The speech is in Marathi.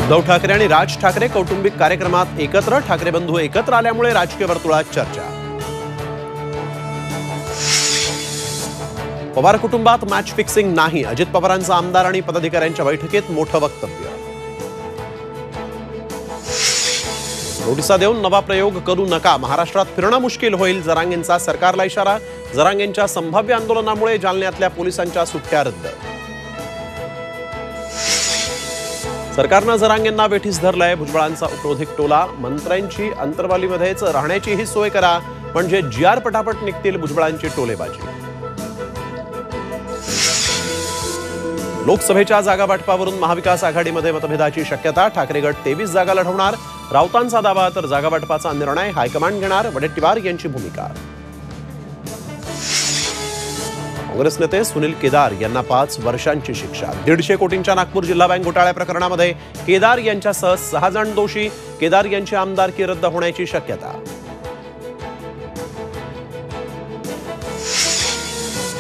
उद्धव ठाकरे आणि राज ठाकरे कौटुंबिक कार्यक्रमात एकत्र, ठाकरे बंधू एकत्र आल्यामुळे राजकीय वर्तुळात चर्चा। पवार कुटुंबात मॅच फिक्सिंग नाही, अजित पवारांचं आमदार आणि पदाधिकाऱ्यांच्या बैठकीत मोठं वक्तव्य। नोटिसा देऊन नवा प्रयोग करू नका, महाराष्ट्रात फिरणं मुश्किल होईल, जरांगेंचा सरकारला इशारा। जरांगेंच्या संभाव्य आंदोलनामुळे जालन्यातल्या पोलिसांच्या सुट्ट्या रद्द। सरकारनं जरांगेंना वेठीस धरलंय, भुजबळांचा उपरोधिक टोला। मंत्र्यांची अंतरवालीमध्येच राहण्याचीही सोय करा, म्हणजे जीआर पटापट निघतील भुजबळांची टोलेबाजी। लोकसभेच्या जागा वाटपावरून महाविकास आघाडीमध्ये मतभेदाची शक्यता, ठाकरे गट 23 जागा लढवणार। राऊतांचा दावा, तर जागा वाटपाचा निर्णय हायकमांड घेणार, वडेट्टीवार यांची भूमिका। काँग्रेस नेते सुनील केदार यांना 5 वर्षांची शिक्षा। 150 कोटींच्या नागपूर जिल्हा बँक घोटाळ्या प्रकरणामध्ये केदार यांच्यासह 6 जण दोषी। केदार यांची आमदारकी रद्द होण्याची शक्यता।